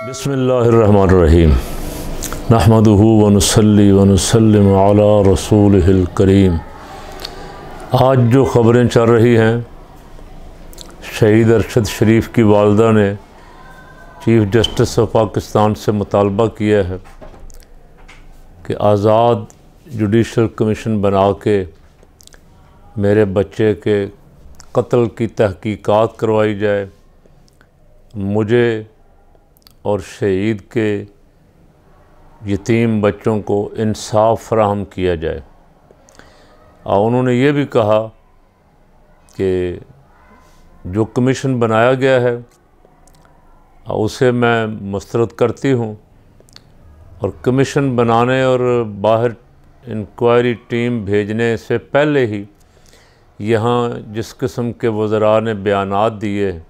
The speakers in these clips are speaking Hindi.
बिस्मिल्लाहिर्रहमानिर्रहीम नहमदुहु व नुसल्ली व नुसल्लिम अला रसूलिहिल करीम। आज जो ख़बरें चल रही हैं, शहीद अरशद शरीफ की वालदा ने चीफ़ जस्टिस ऑफ पाकिस्तान से मुतालबा किया है कि आज़ाद जुडिशल कमीशन बना के मेरे बच्चे के कत्ल की तहकीकात करवाई जाए, मुझे और शहीद के यतीम बच्चों को इंसाफ फराहम किया जाए। और उन्होंने ये भी कहा कि जो कमीशन बनाया गया है उसे मैं मुस्तरद करती हूँ, और कमीशन बनाने और बाहर इंक्वायरी टीम भेजने से पहले ही यहाँ जिस किस्म के वज़रा ने बयानात दिए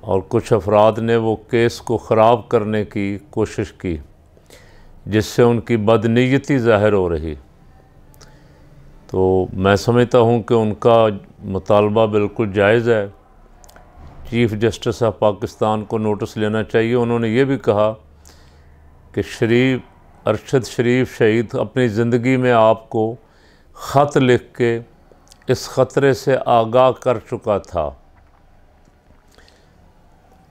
और कुछ अफराद ने वो केस को ख़राब करने की कोशिश की, जिससे उनकी बदनीयती ज़ाहिर हो रही, तो मैं समझता हूँ कि उनका मुतालबा बिल्कुल जायज़ है। चीफ़ जस्टिस ऑफ पाकिस्तान को नोटिस लेना चाहिए। उन्होंने ये भी कहा कि अरशद शरीफ शहीद अपनी ज़िंदगी में आपको ख़त लिख के इस ख़तरे से आगाह कर चुका था।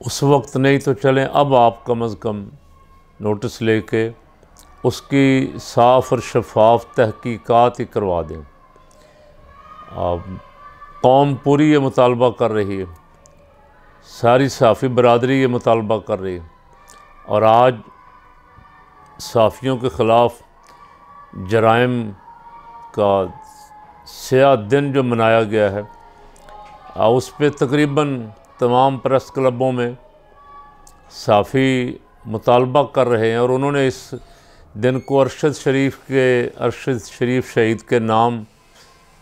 उस वक्त नहीं तो चलें, अब आप कम अज़ कम नोटिस लेके उसकी साफ़ और शफाफ तहकीकात ही करवा दें। कौम पूरी ये मुतालबा कर रही है, सारी सहाफ़ी बरादरी ये मुतालबा कर रही है, और आज सहाफ़ियों के ख़िलाफ़ जराइम का स्याह दिन जो मनाया गया है, उस पर तकरीबन तमाम प्रेस क्लबों में सहाफ़ी मुतालबा कर रहे हैं, और उन्होंने इस दिन को अरशद शरीफ शहीद के नाम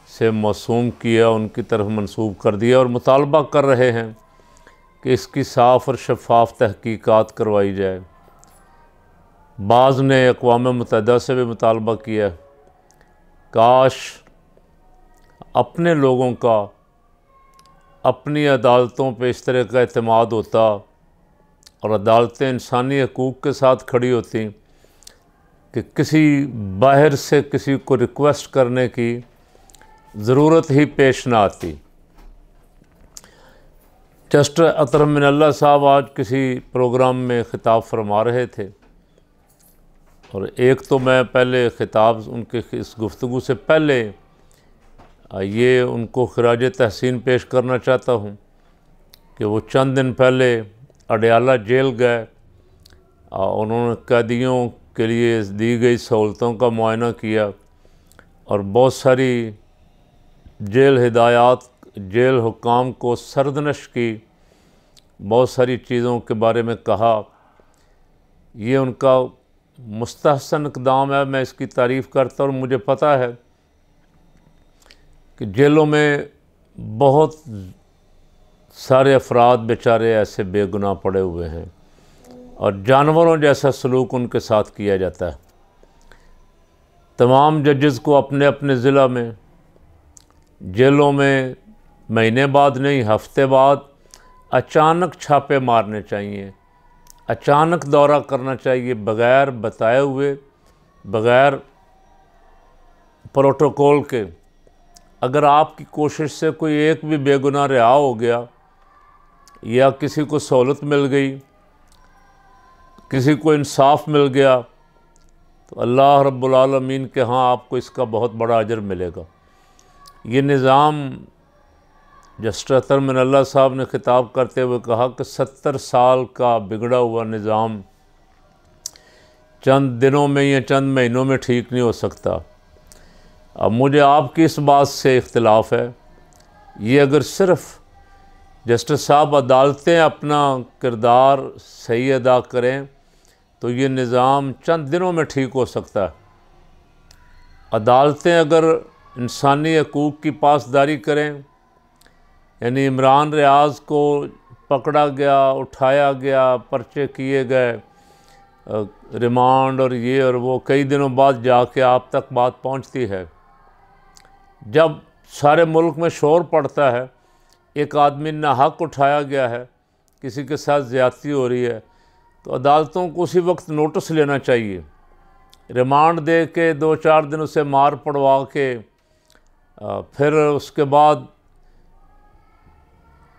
से मौसूम किया, उनकी तरफ मंसूब कर दिया, और मुतालबा कर रहे हैं कि इसकी साफ़ और शफाफ तहकीकात करवाई जाए। बाज़ ने अक़वाम मुत्तहिदा से भी मुतालबा किया, काश अपने लोगों का अपनी अदालतों पे इस तरह का एतमाद होता और अदालतें इंसानी हकूक़ के साथ खड़ी होती कि किसी बाहर से किसी को रिक्वेस्ट करने की ज़रूरत ही पेश ना आती। जस्टिस अतहर मिनल्लाह साहब आज किसी प्रोग्राम में ख़िताब फरमा रहे थे, और एक तो मैं पहले ख़िताब उनके इस गुफ्तगू से पहले ये उनको खिराज तहसीन पेश करना चाहता हूँ कि वो चंद दिन पहले अडयाला जेल गए, उन्होंने कैदियों के लिए दी गई सहूलतों का मुआयना किया, और बहुत सारी जेल हिदायत, जेल हुकाम को सरदनश की, बहुत सारी चीज़ों के बारे में कहा। ये उनका मुस्तहसन इक़दाम है, मैं इसकी तारीफ़ करता हूँ। और मुझे पता है कि जेलों में बहुत सारे अफराद बेचारे ऐसे बेगुनाह पड़े हुए हैं, और जानवरों जैसा सलूक उनके साथ किया जाता है। तमाम जजेस को अपने अपने ज़िला में जेलों में महीने बाद नहीं, हफ्ते बाद अचानक छापे मारने चाहिए, अचानक दौरा करना चाहिए, बग़ैर बताए हुए, बग़ैर प्रोटोकॉल के। अगर आपकी कोशिश से कोई एक भी बेगुनाह रिहा हो गया, या किसी को सहूलत मिल गई, किसी को इंसाफ मिल गया, तो अल्लाह रब्बुल आलमीन के हाँ आपको इसका बहुत बड़ा अजर मिलेगा। ये निज़ाम जस्टिस अतहर मिनल्लाह साहब ने ख़िताब करते हुए कहा कि 70 साल का बिगड़ा हुआ निज़ाम चंद दिनों में या चंद महीनों में ठीक नहीं हो सकता। अब मुझे आपकी इस बात से इख्तिलाफ़ है, ये अगर सिर्फ़ जस्टिस साहब अदालतें अपना किरदार सही अदा करें तो ये निज़ाम चंद दिनों में ठीक हो सकता है। अदालतें अगर इंसानी हकूक़ की पासदारी करें, यानी इमरान रियाज़ को पकड़ा गया, उठाया गया, पर्चे किए गए, रिमांड और ये और वो, कई दिनों बाद जाके आप तक बात पहुंचती है। जब सारे मुल्क में शोर पड़ता है, एक आदमी नाहक उठाया गया है, किसी के साथ ज़्यादती हो रही है तो अदालतों को उसी वक्त नोटिस लेना चाहिए, रिमांड दे के 2-4 दिन उसे मार पड़वा के फिर उसके बाद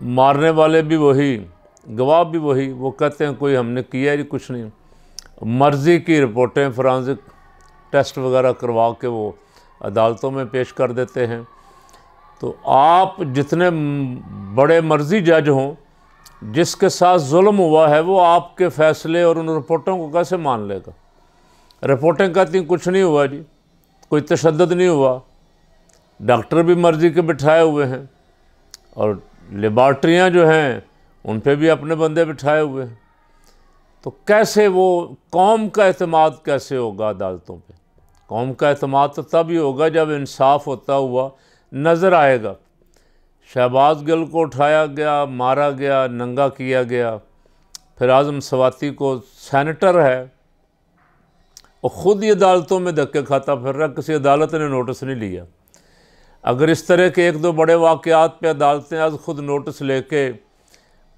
मारने वाले भी वही, गवाह भी वही, वो कहते हैं कोई हमने किया ही कुछ नहीं, मर्ज़ी की रिपोर्टें फोरेंसिक टेस्ट वगैरह करवा के वो अदालतों में पेश कर देते हैं। तो आप जितने बड़े मर्जी जज हों, जिसके साथ जुल्म हुआ है वो आपके फ़ैसले और उन रिपोर्टों को कैसे मान लेगा? रिपोर्टें कहती कुछ नहीं हुआ जी, कोई तशद्दुद नहीं हुआ, डॉक्टर भी मर्ज़ी के बिठाए हुए हैं और लेबार्ट्रियाँ जो हैं उन पे भी अपने बंदे बिठाए हुए हैं। तो कैसे वो कौम का एतमाद कैसे होगा अदालतों पे? कौम का एतमाद तो तब ही होगा जब इंसाफ होता हुआ नज़र आएगा। शहबाज गिल को उठाया गया, मारा गया, नंगा किया गया, फिर आज़म सवाती को सेनेटर है और ख़ुद ही अदालतों में धक्के खाता फिर रहा, किसी अदालत ने नोटिस नहीं लिया। अगर इस तरह के 1-2 बड़े वाक़यात पे अदालतें आज ख़ुद नोटिस लेके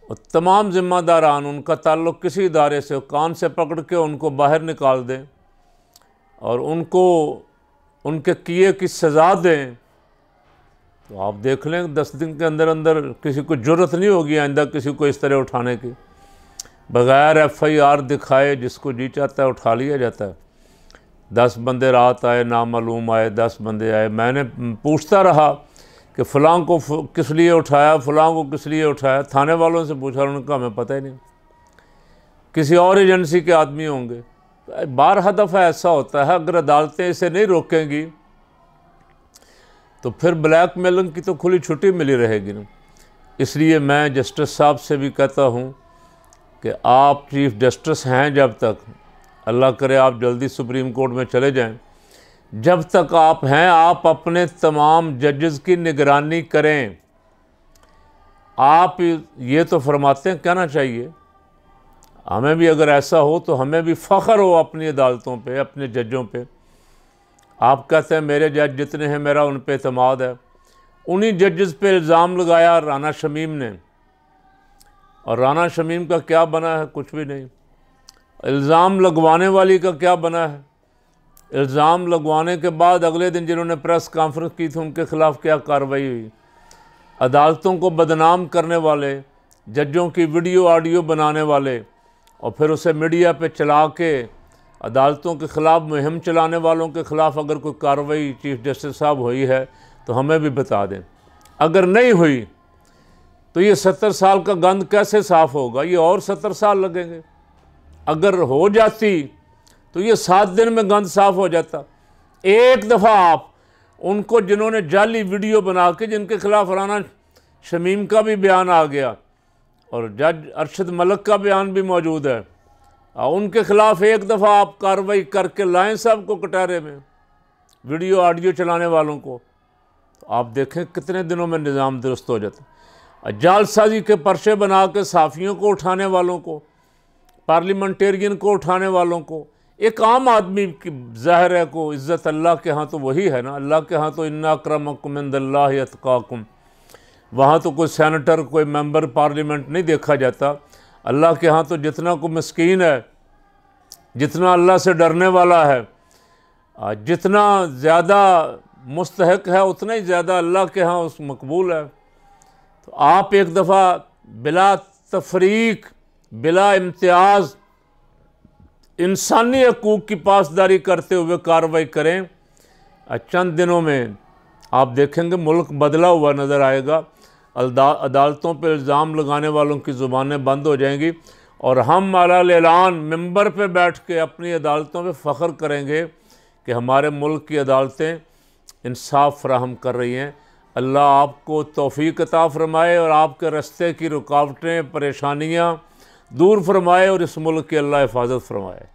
और तमाम ज़िम्मेदारान उनका ताल्लुक़ किसी इदारे से कान से पकड़ के उनको बाहर निकाल दें और उनको उनके किए की सज़ा दें, तो आप देख लें 10 दिन के अंदर अंदर किसी को ज़रूरत नहीं होगी आइंदा किसी को इस तरह उठाने की। बग़ैर FIR दिखाए जिसको जी चाहता है उठा लिया जाता है। 10 बंदे रात आए, नामालूम आए, 10 बंदे आए। मैंने पूछता रहा कि फ़लाँ को किस लिए उठाया, फ़लाँ को किस लिए उठाया। थाने वालों से पूछा, उन्होंने कहा हमें पता ही नहीं, किसी और एजेंसी के आदमी होंगे। 12 दफ़ा ऐसा होता है। अगर अदालतें इसे नहीं रोकेंगी तो फिर ब्लैकमेलिंग की तो खुली छुट्टी मिली रहेगी ना। इसलिए मैं जस्टिस साहब से भी कहता हूँ कि आप चीफ़ जस्टिस हैं जब तक, अल्लाह करे आप जल्दी सुप्रीम कोर्ट में चले जाएं, जब तक आप हैं आप अपने तमाम जजेस की निगरानी करें। आप ये तो फरमाते हैं, कहना चाहिए हमें भी, अगर ऐसा हो तो हमें भी फ़ख्र हो अपनी अदालतों पे, अपने जजों पे। आप कहते हैं मेरे जज जितने हैं मेरा उन पे एतमाद है। उन्हीं जजेस पे इल्ज़ाम लगाया राना शमीम ने, और राना शमीम का क्या बना है? कुछ भी नहीं। इल्ज़ाम लगवाने वाली का क्या बना है? इल्ज़ाम लगवाने के बाद अगले दिन जिन्होंने प्रेस कॉन्फ्रेंस की थी उनके ख़िलाफ़ क्या कार्रवाई हुई? अदालतों को बदनाम करने वाले, जजों की वीडियो ऑडियो बनाने वाले और फिर उसे मीडिया पे चला के अदालतों के ख़िलाफ़ मुहिम चलाने वालों के ख़िलाफ़ अगर कोई कार्रवाई चीफ़ जस्टिस साहब हुई है तो हमें भी बता दें। अगर नहीं हुई तो ये 70 साल का गंद कैसे साफ़ होगा? ये और 70 साल लगेंगे। अगर हो जाती तो ये 7 दिन में गंद साफ़ हो जाता। एक दफ़ा आप उनको, जिन्होंने जाली वीडियो बना के, जिनके ख़िलाफ़ राना शमीम का भी बयान आ गया और जज अरशद मलिक का बयान भी मौजूद है, उनके ख़िलाफ़ एक दफ़ा आप कार्रवाई करके लाएं साहब को कटहरे में, वीडियो ऑडियो चलाने वालों को, तो आप देखें कितने दिनों में निज़ाम दुरुस्त हो जाता। जालसाजी के पर्चे बना के सहाफ़ियों को उठाने वालों को, पार्लियामेंटेरियन को उठाने वालों को, एक आम आदमी की ज़ाहिर है को इज़्ज़त अल्लाह के यहाँ तो वही है ना। अल्लाह के यहाँ तो इन्ना अक्रमकुम इंदल्लाहि अत्काकुम, वहाँ तो कोई सेनेटर, कोई मेंबर पार्लियामेंट नहीं देखा जाता। अल्लाह के यहाँ तो जितना को मस्कीन है, जितना अल्लाह से डरने वाला है, जितना ज़्यादा मुस्तहक है उतना ही ज़्यादा अल्लाह के यहाँ उस मकबूल है। तो आप एक दफ़ा बिला तफरीक, बिला इम्तियाज़ इंसानी हकूक़ की पासदारी करते हुए कार्रवाई करें। चंद दिनों में आप देखेंगे मुल्क बदला हुआ नज़र आएगा। अदालतों पर इल्ज़ाम लगाने वालों की ज़ुबानें बंद हो जाएंगी और हम अलाल ऐलान मिंबर पे बैठ के अपनी अदालतों पे फ़ख्र करेंगे कि हमारे मुल्क की अदालतें इंसाफ फराहम कर रही हैं। अल्लाह आपको तौफ़ीक़ अता फ़रमाए और आपके रास्ते की रुकावटें, परेशानियाँ दूर फरमाए और इस मुल्क की अल्लाह हिफाजत फरमाए।